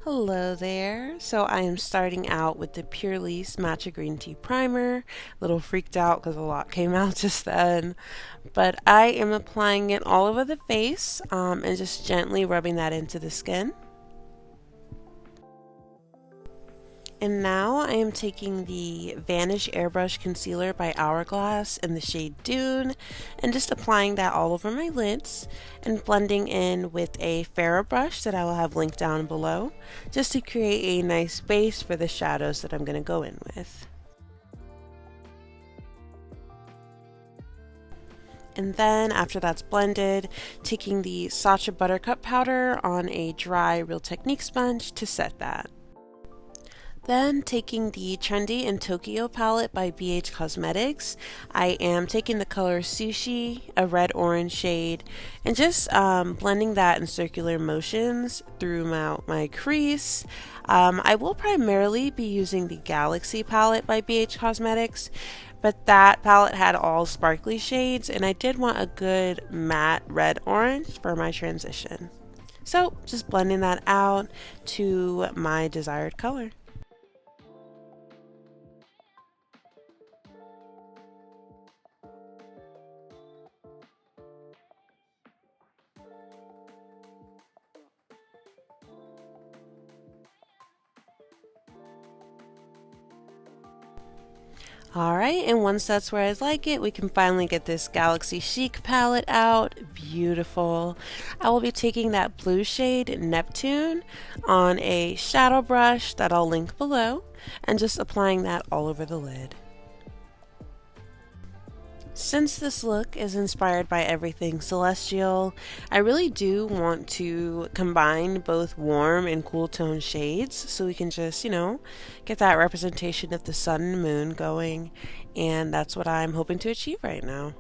Hello there. So I am starting out with the Purely's Matcha Green Tea Primer. A little freaked out because a lot came out just then. But I am applying it all over the face and just gently rubbing that into the skin. And now I am taking the Vanish Airbrush Concealer by Hourglass in the shade Dune and just applying that all over my lids and blending in with a f.a.r.a.h brush that I will have linked down below just to create a nice base for the shadows that I'm going to go in with. And then after that's blended, taking the Sacha Buttercup powder on a dry Real Technique sponge to set that. Then taking the Trendy in Tokyo palette by f.a.h. Cosmetics, I am taking the color Sushi, a red-orange shade, and just blending that in circular motions throughout my crease. I will primarily be using the Galaxy palette by f.a.h. Cosmetics, but that palette had all sparkly shades, and I did want a good matte red-orange for my transition. So just blending that out to my desired color. Alright, and once that's where I like it, we can finally get this Galaxy Chic palette out. Beautiful. I will be taking that blue shade, Neptune, on a shadow brush that I'll link below, and just applying that all over the lid. Since this look is inspired by everything celestial, I really do want to combine both warm and cool tone shades so we can just, get that representation of the sun and moon going, and that's what I'm hoping to achieve right now.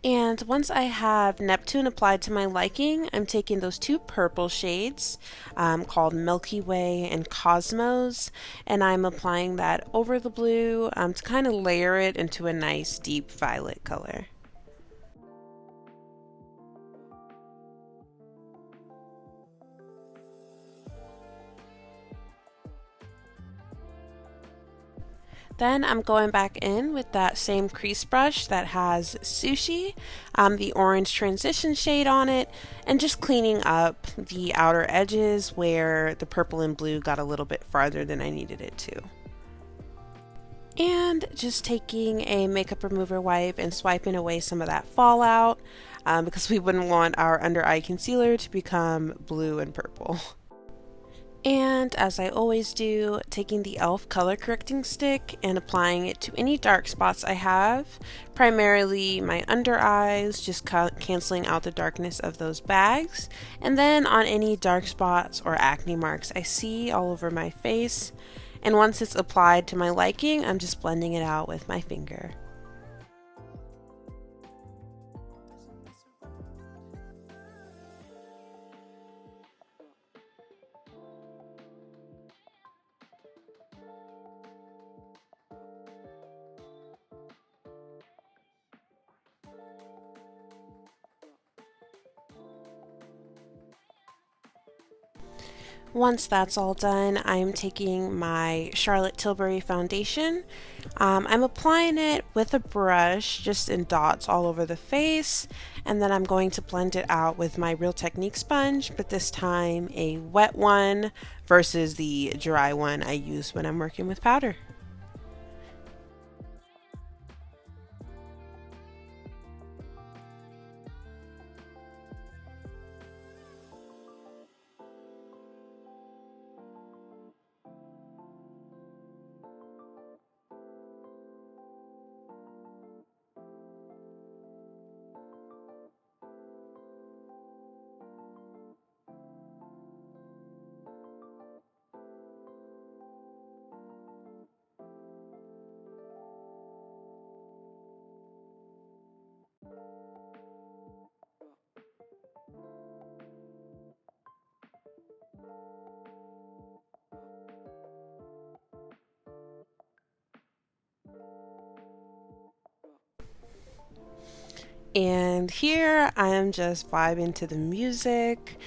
And once I have Neptune applied to my liking, I'm taking those two purple shades called Milky Way and Cosmos, and I'm applying that over the blue to kind of layer it into a nice deep violet color. Then I'm going back in with that same crease brush that has Sushi, the orange transition shade on it, and just cleaning up the outer edges where the purple and blue got a little bit farther than I needed it to. And just taking a makeup remover wipe and swiping away some of that fallout because we wouldn't want our under eye concealer to become blue and purple. And as I always do, taking the e.l.f. color correcting stick and applying it to any dark spots I have, primarily my under eyes, just canceling out the darkness of those bags, and then on any dark spots or acne marks I see all over my face. And once it's applied to my liking, I'm just blending it out with my finger. Once that's all done, I'm taking my Charlotte Tilbury foundation. I'm applying it with a brush just in dots all over the face, and then I'm going to blend it out with my Real Technique sponge, but this time a wet one versus the dry one I use when I'm working with powder. And here I am just vibing to the music,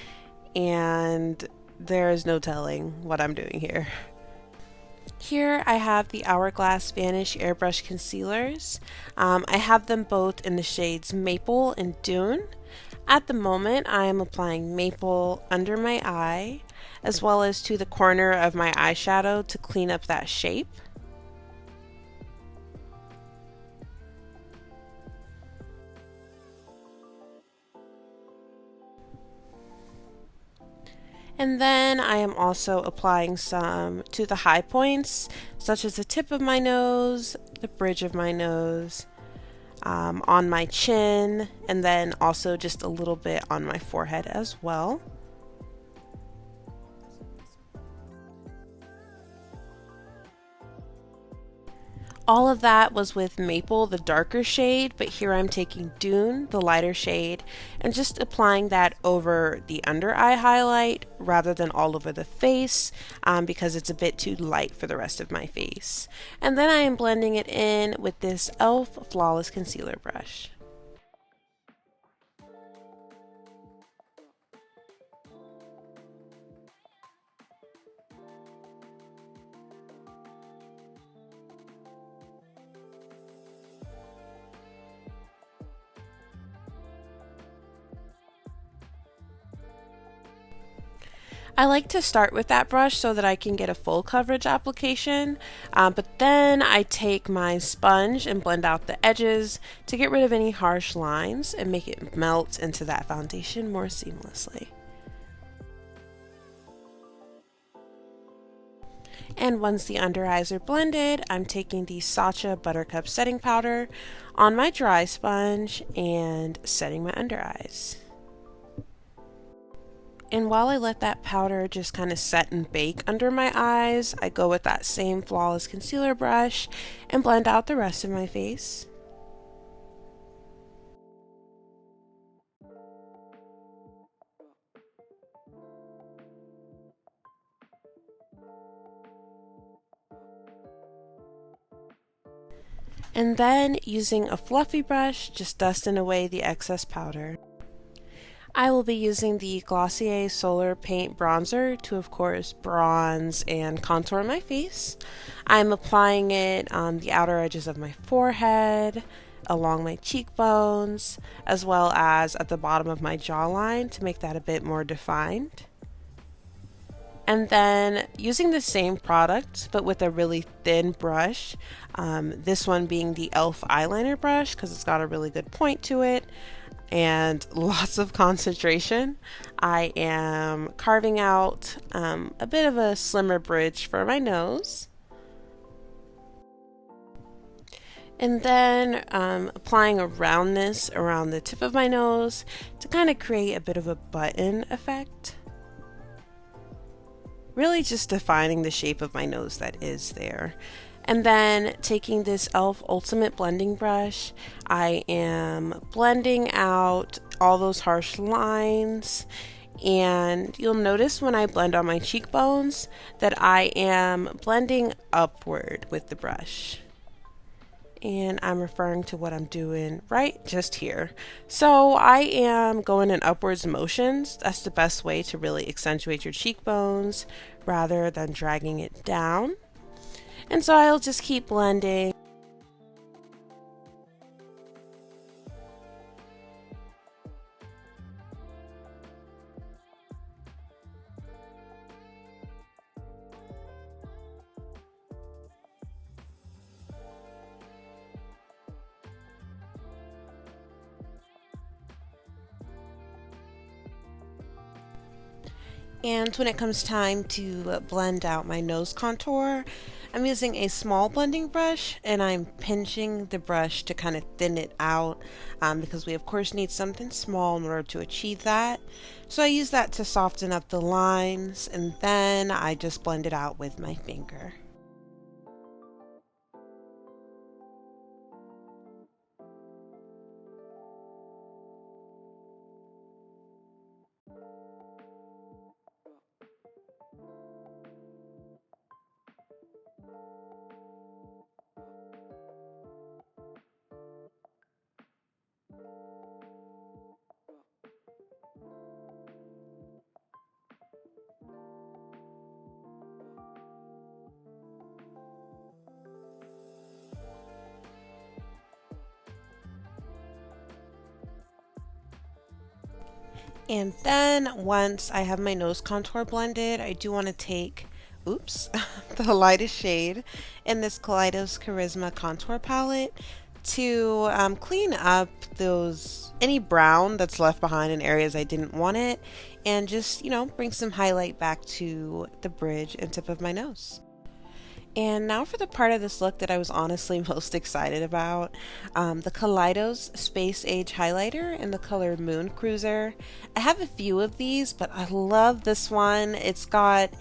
and there is no telling what I'm doing here. Here I have the Hourglass Vanish Airbrush Concealers. I have them both in the shades Maple and Dune. At the moment, I am applying Maple under my eye, as well as to the corner of my eyeshadow to clean up that shape. And then I am also applying some to the high points, such as the tip of my nose, the bridge of my nose, on my chin, and then also just a little bit on my forehead as well. All of that was with Maple, the darker shade, but here I'm taking Dune, the lighter shade, and just applying that over the under eye highlight rather than all over the face, because it's a bit too light for the rest of my face. And then I am blending it in with this e.l.f. Flawless Concealer brush. I like to start with that brush so that I can get a full coverage application, but then I take my sponge and blend out the edges to get rid of any harsh lines and make it melt into that foundation more seamlessly. And once the under eyes are blended, I'm taking the f.a.r.a.h Buttercup Setting Powder on my dry sponge and setting my under eyes. And while I let that powder just kind of set and bake under my eyes, I go with that same Flawless Concealer brush and blend out the rest of my face. And then, using a fluffy brush, just dusting away the excess powder. I will be using the Glossier Solar Paint Bronzer to, of course, bronze and contour my face. I'm applying it on the outer edges of my forehead, along my cheekbones, as well as at the bottom of my jawline to make that a bit more defined. And then using the same product but with a really thin brush, this one being the e.l.f. eyeliner brush because it's got a really good point to it and lots of concentration, I am carving out a bit of a slimmer bridge for my nose. And then applying a roundness around the tip of my nose to kind of create a bit of a button effect. Really just defining the shape of my nose that is there. And then taking this e.l.f. Ultimate Blending Brush, I am blending out all those harsh lines. And you'll notice when I blend on my cheekbones that I am blending upward with the brush. And I'm referring to what I'm doing right just here. So I am going in upwards motions. That's the best way to really accentuate your cheekbones rather than dragging it down. And so I'll just keep blending. And when it comes time to blend out my nose contour, I'm using a small blending brush and I'm pinching the brush to kind of thin it out because we of course need something small in order to achieve that. So I use that to soften up the lines and then I just blend it out with my finger. And then once I have my nose contour blended, I do want to take, oops, the lightest shade in this Kaleidos Charisma contour palette to clean up any brown that's left behind in areas I didn't want it, and just, bring some highlight back to the bridge and tip of my nose. And now for the part of this look that I was honestly most excited about, the Kaleidos Space Age Highlighter in the color Moon Cruiser. I have a few of these, but I love this one. It's got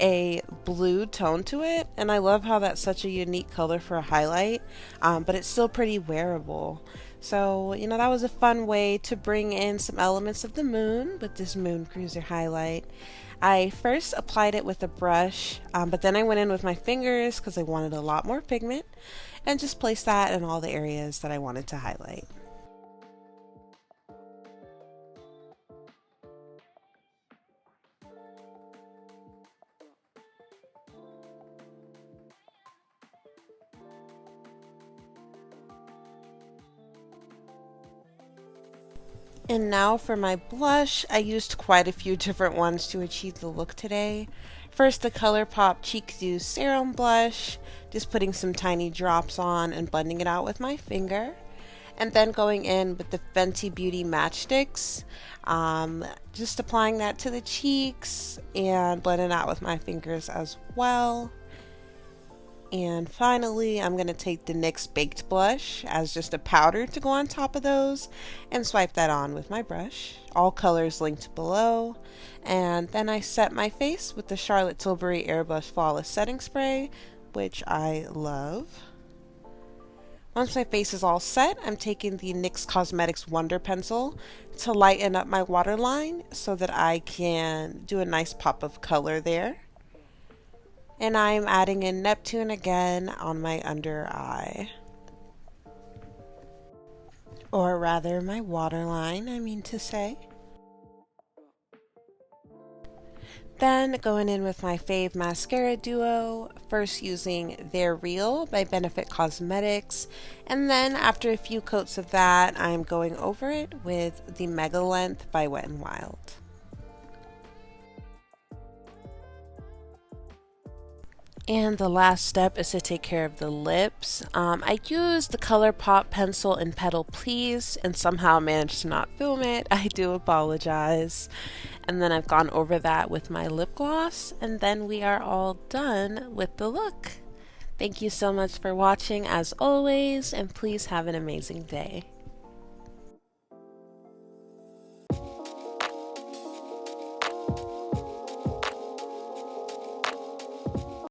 a blue tone to it, and I love how that's such a unique color for a highlight, but it's still pretty wearable. So, that was a fun way to bring in some elements of the moon with this Moon Cruiser highlight. I first applied it with a brush, but then I went in with my fingers because I wanted a lot more pigment, and just placed that in all the areas that I wanted to highlight. And now for my blush, I used quite a few different ones to achieve the look today. First, the ColourPop Cheek Serum Blush, just putting some tiny drops on and blending it out with my finger. And then going in with the Fenty Beauty Matchsticks, just applying that to the cheeks and blending out with my fingers as well. And finally, I'm going to take the NYX Baked Blush as just a powder to go on top of those and swipe that on with my brush. All colors linked below. And then I set my face with the Charlotte Tilbury Airbrush Flawless Setting Spray, which I love. Once my face is all set, I'm taking the NYX Cosmetics Wonder Pencil to lighten up my waterline so that I can do a nice pop of color there. And I'm adding in Neptune again on my under eye. Or rather, my waterline, I mean to say. Then going in with my fave mascara duo, first using They're Real by Benefit Cosmetics, and then after a few coats of that, I'm going over it with the Mega Length by Wet n Wild. And the last step is to take care of the lips. I used the ColourPop pencil in Petal Please and somehow managed to not film it. I do apologize. And then I've gone over that with my lip gloss, and then we are all done with the look. Thank you so much for watching as always, and please have an amazing day.